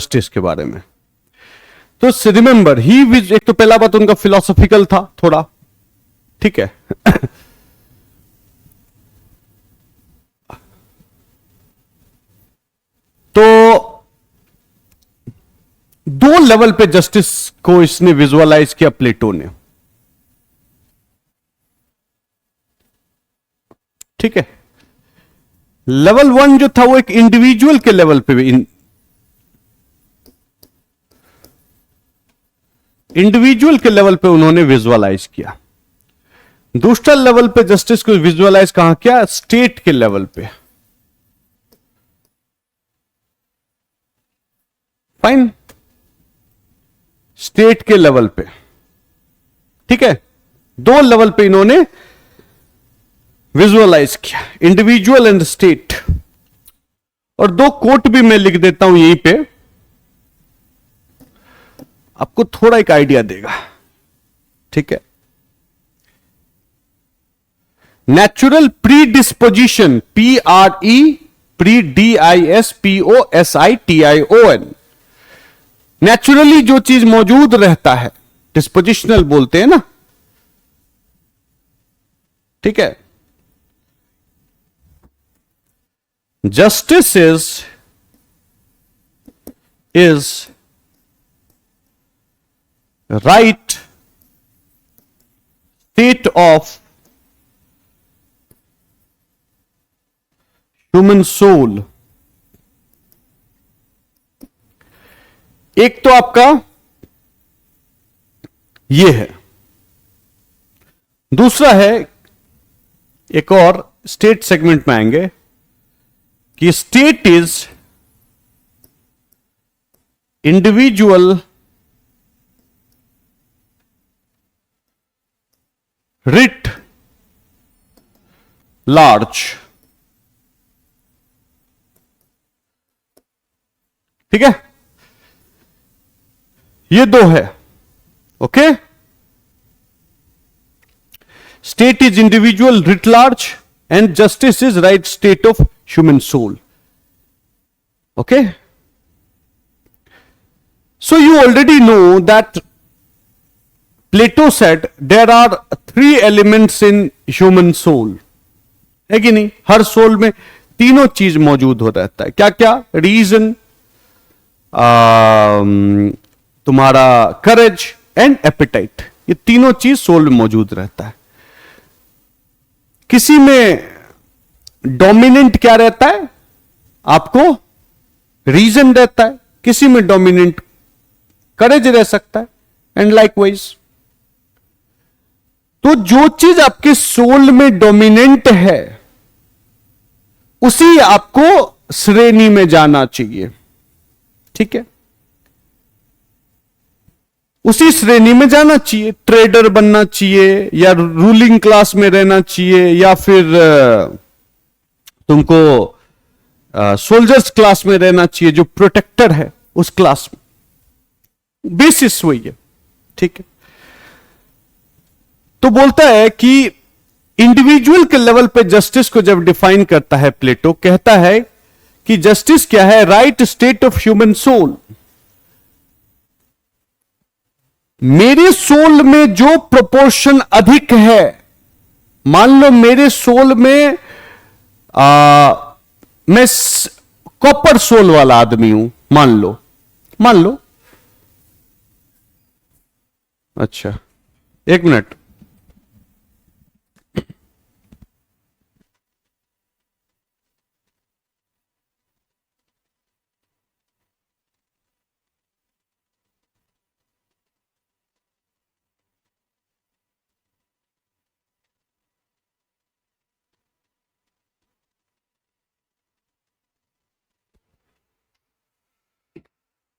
Justice के बारे में। तो रिमेंबर ही, एक तो पहला बात उनका फिलोसॉफिकल था थोड़ा, ठीक है। तो दो लेवल पे जस्टिस को इसने विजुअलाइज किया प्लेटो ने, ठीक है। लेवल वन जो था वो एक इंडिविजुअल के लेवल पे, इंडिविजुअल के लेवल पे उन्होंने विजुअलाइज किया। दूसरा लेवल पे जस्टिस को विजुअलाइज कहां किया? स्टेट के लेवल पे। फाइन, स्टेट के लेवल पे, ठीक है। दो लेवल पे इन्होंने विजुअलाइज किया, इंडिविजुअल एंड स्टेट। और दो कोट भी मैं लिख देता हूं यहीं पे, आपको थोड़ा एक आइडिया देगा, ठीक है। नेचुरल प्रीडिस्पोजिशन, PREDISPOSITION, नेचुरली जो चीज मौजूद रहता है, डिस्पोजिशनल बोलते हैं ना, ठीक है। Justice is right state of human soul। एक तो आपका ये है, दूसरा है, एक और स्टेट सेगमेंट में आएंगे कि state is individual writ large, ठीक है। ये दो है, okay. State is individual writ large and justice is right state of human soul, okay. So you already know that Plato said there are three elements in human soul, है कि नहीं? हर soul में तीनों चीज मौजूद हो रहता है। क्या क्या? रीजन, तुम्हारा करेज एंड एपेटाइट, ये तीनों चीज सोल में मौजूद रहता है। किसी में डोमिनेंट क्या रहता है? आपको रीजन रहता है, किसी में डोमिनेंट करेज रह सकता है, एंड लाइकवाइज। तो जो चीज आपके सोल में डोमिनेंट है उसी आपको श्रेणी में जाना चाहिए, ठीक है। उसी श्रेणी में जाना चाहिए, ट्रेडर बनना चाहिए, या रूलिंग क्लास में रहना चाहिए, या फिर तुमको सोल्जर्स क्लास में रहना चाहिए, जो प्रोटेक्टर है उस क्लास में। बेसिस वही है, ठीक है। तो बोलता है कि इंडिविजुअल के लेवल पे जस्टिस को जब डिफाइन करता है प्लेटो, कहता है कि जस्टिस क्या है? Right state of human soul. मेरे सोल में जो प्रोपोर्शन अधिक है, मान लो मेरे सोल में मैं कॉपर सोल वाला आदमी हूं, मान लो। अच्छा, एक मिनट।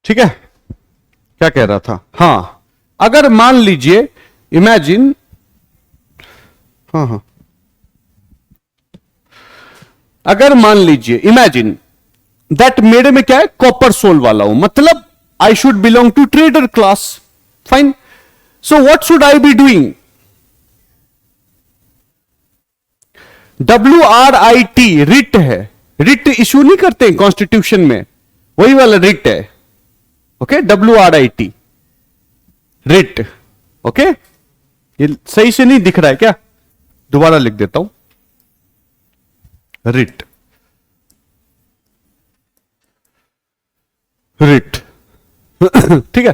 ठीक है, क्या कह रहा था? हां, अगर मान लीजिए, इमेजिन, हाँ, अगर मान लीजिए, इमेजिन दैट मेरे में क्या है? कॉपर सोल वाला हूं, मतलब I should belong to trader class. Fine, so what should I be doing? WRIT writ है। रिट इश्यू नहीं करते कॉन्स्टिट्यूशन में, वही वाला रिट है, ओके, WRIT, रिट। ओके, ये सही से नहीं दिख रहा है क्या? दोबारा लिख देता हूं, रिट, रिट। ठीक है,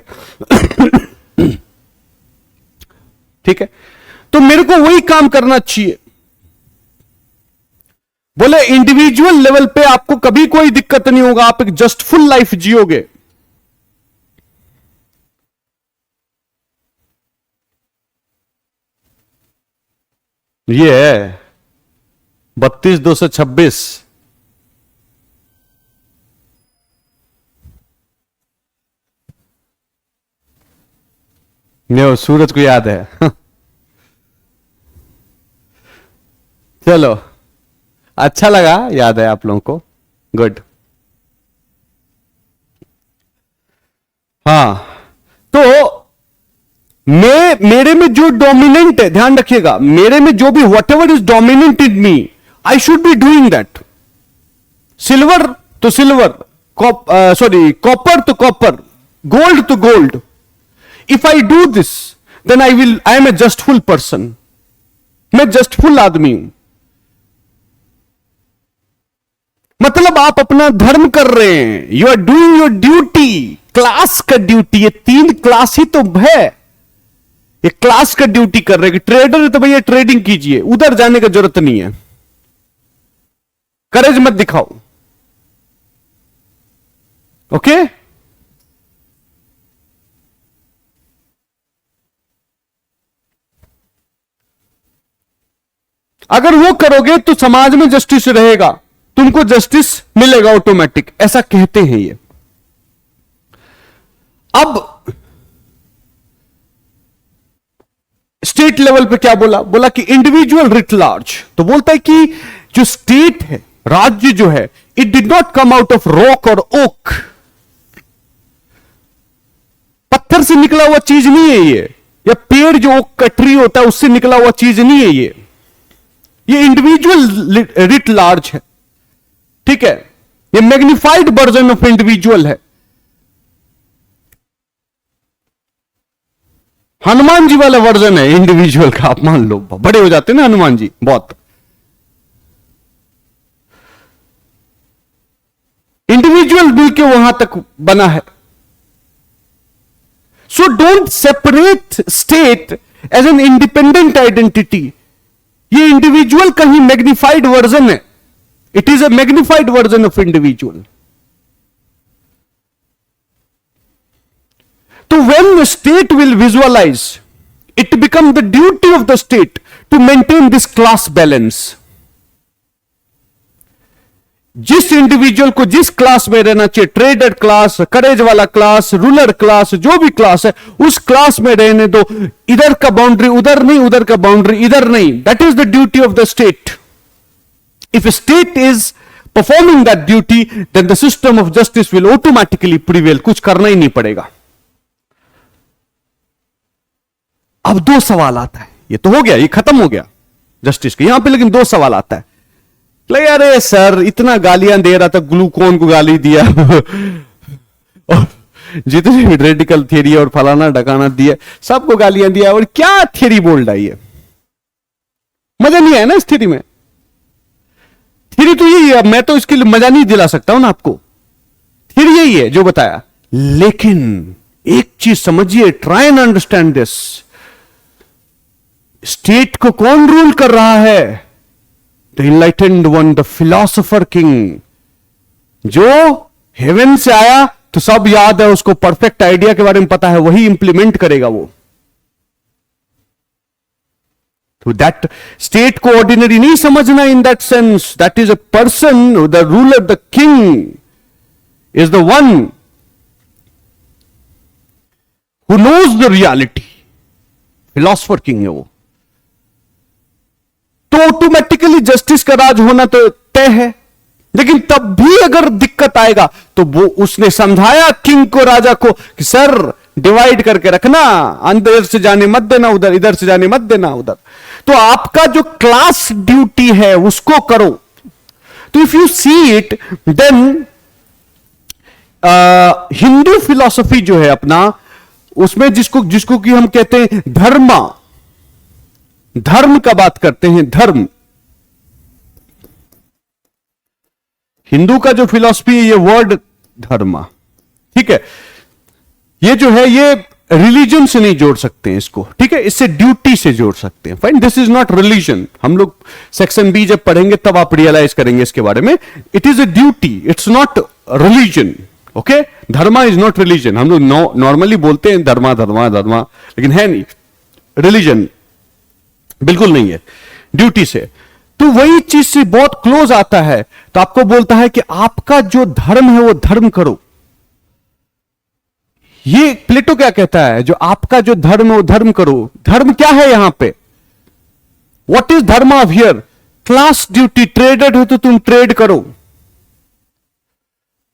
ठीक है। तो मेरे को वही काम करना चाहिए। बोले इंडिविजुअल लेवल पे आपको कभी कोई दिक्कत नहीं होगा, आप एक जस्टफुल लाइफ जियोगे। ये है 32,226। नहीं, सूरज को याद है। चलो, अच्छा लगा, याद है आप लोगों को, गुड। हाँ, तो मेरे में जो डोमिनेंट है, ध्यान रखिएगा, मेरे में जो भी whatever is dominant in me, I should be doing that. Silver तो सिल्वर, सॉरी कॉपर तो कॉपर, गोल्ड तो gold. If I do this then I am a justful person, मैं जस्टफुल आदमी हूं। मतलब आप अपना धर्म कर रहे हैं, you are doing your duty, class का ड्यूटी। ये 3 क्लास ही तो है, ये क्लास का ड्यूटी कर रहे हैं। कि ट्रेडर है तो भैया ट्रेडिंग कीजिए, उधर जाने की जरूरत नहीं है, करेज मत दिखाओ। ओके, अगर वो करोगे तो समाज में जस्टिस रहेगा, तुमको जस्टिस मिलेगा ऑटोमेटिक, ऐसा कहते हैं ये। अब स्टेट लेवल पे क्या बोला? बोला कि इंडिविजुअल रिट लार्ज। तो बोलता है कि जो स्टेट है, राज्य जो है, it did not come out of rock और ओक। पत्थर से निकला हुआ चीज नहीं है ये, या पेड़ जो ओक का ट्री होता है उससे निकला हुआ चीज नहीं है ये इंडिविजुअल रिट लार्ज है। ठीक है, ये मैग्निफाइड वर्जन ऑफ इंडिविजुअल है। हनुमान जी वाला वर्जन है इंडिविजुअल का। आप मान लो, बड़े हो जाते हैं ना हनुमान जी बहुत। इंडिविजुअल मिलके वहां तक बना है। So don't separate state as an independent identity. ये इंडिविजुअल का ही मैग्निफाइड वर्जन है। It is a magnified version of individual. तो when the state will visualize, it become the duty of the state to maintain this class balance. जिस individual को जिस class में रहना चाहिए, ट्रेडर क्लास, करेज वाला क्लास, रूलर क्लास, जो भी क्लास है, उस क्लास में रहने दो। इधर का बाउंड्री उधर नहीं, उधर का बाउंड्री इधर नहीं। That is the duty of the state. If a state is performing that duty, then the system of justice will automatically prevail. कुछ करना ही नहीं पड़ेगा। अब 2 सवाल आता है। ये तो हो गया, ये खत्म हो गया जस्टिस के यहां पे, लेकिन 2 सवाल आता है। लगे अरे सर इतना गालियां दे रहा था, ग्लूकोन को गाली दिया और जितने रेडिकल थियरी और फलाना ढकाना दिया, सबको गालियां दिया, और क्या थियरी बोल रहा है? मजा नहीं आया ना इस थियरी में। थियरी तो यही है, मैं तो इसके लिए मजा नहीं दिला सकता हूं ना आपको। थियरी यही है जो बताया। लेकिन एक चीज समझिए, try and understand this. State को कौन रूल कर रहा है? The enlightened one, the philosopher king, जो हेवन से आया तो सब याद है उसको, परफेक्ट आइडिया के बारे में पता है, वही इंप्लीमेंट करेगा वो। तो दैट स्टेट को ऑर्डिनरी नहीं समझना in that sense. That is a person, the ruler, the king is the one who knows the reality. Philosopher king है वो। तो ऑटोमेटिकली जस्टिस का राज होना तो तय है। लेकिन तब भी अगर दिक्कत आएगा तो वो उसने समझाया किंग को, राजा को, कि सर डिवाइड करके रखना, अंदर से जाने मत देना उधर, इधर से जाने मत देना उधर। तो आपका जो क्लास ड्यूटी है उसको करो। तो if you see it then Hindu philosophy जो है अपना, उसमें जिसको जिसको कि हम कहते हैं धर्म का बात करते हैं, धर्म। हिंदू का जो फिलॉसफी है, ये वर्ड धर्म, ठीक है, ये जो है ये रिलीजन से नहीं जोड़ सकते हैं इसको, ठीक है, इससे ड्यूटी से जोड़ सकते हैं। Fine, this is not religion. हम लोग सेक्शन बी जब पढ़ेंगे तब आप रियलाइज करेंगे इसके बारे में। It is a duty, it's not religion. Okay, Dharma is not religion. हम लोग नॉर्मली बोलते हैं धर्मा धर्मा धर्मा, लेकिन है नहीं, रिलीजन बिल्कुल नहीं है, ड्यूटी से। तो वही चीज से बहुत क्लोज आता है। तो आपको बोलता है कि आपका जो धर्म है वो धर्म करो। ये प्लेटो क्या कहता है, जो आपका जो धर्म है वो धर्म करो। धर्म क्या है यहां पे? व्हाट इज धर्म of here? Class duty. Trader हो तो तुम ट्रेड करो,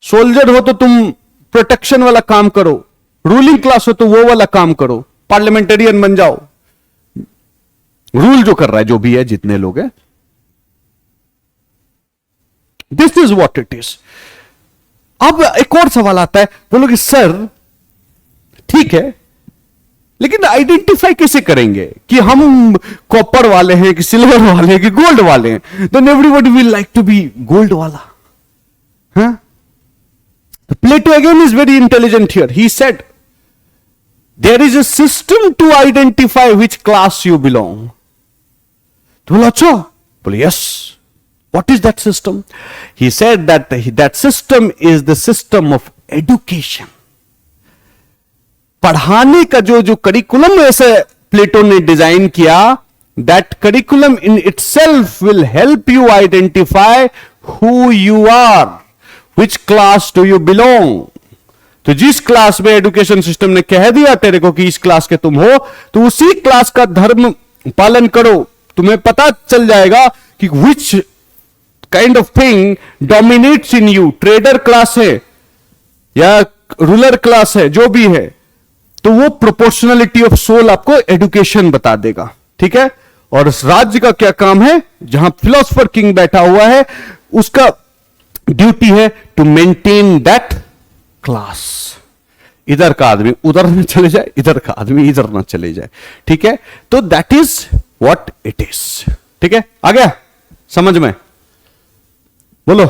सोल्जर हो तो तुम प्रोटेक्शन वाला काम करो, रूलिंग क्लास हो तो वो वाला काम करो, पार्लियामेंटेरियन बन जाओ। रूल जो कर रहा है जो भी है, जितने लोग हैं, this is what it is. अब एक और सवाल आता है, बोलोगे सर ठीक है, लेकिन आइडेंटिफाई कैसे करेंगे कि हम कॉपर वाले हैं कि सिल्वर वाले हैं कि गोल्ड वाले हैं? Then everybody will like to be gold वाला। हाँ, Plato again is very intelligent here. He said, there is a system to identify which class you belong. तो बोला अच्छा, बोले yes. What is that system? He said that that system is the system of education. पढ़ाने का जो curriculum ऐसे प्लेटो ने design किया, that curriculum in itself will help you identify who you are. Which class do you belong? तो जिस class में education system ने कह दिया तेरे को कि इस क्लास के तुम हो, तो उसी क्लास का धर्म पालन करो। तुम्हें पता चल जाएगा कि which kind of thing dominates in you. Trader class है या रूलर क्लास है, जो भी है, तो वो प्रोपोर्शनलिटी ऑफ सोल आपको एजुकेशन बता देगा, ठीक है। और इस राज्य का क्या काम है? जहां फिलोसफर किंग बैठा हुआ है, उसका ड्यूटी है टू मेंटेन दैट क्लास। इधर का आदमी उधर न चले जाए, इधर का आदमी इधर न चले जाए, ठीक है। तो that is what it is, ठीक है। आ गया समझ में? बोलो।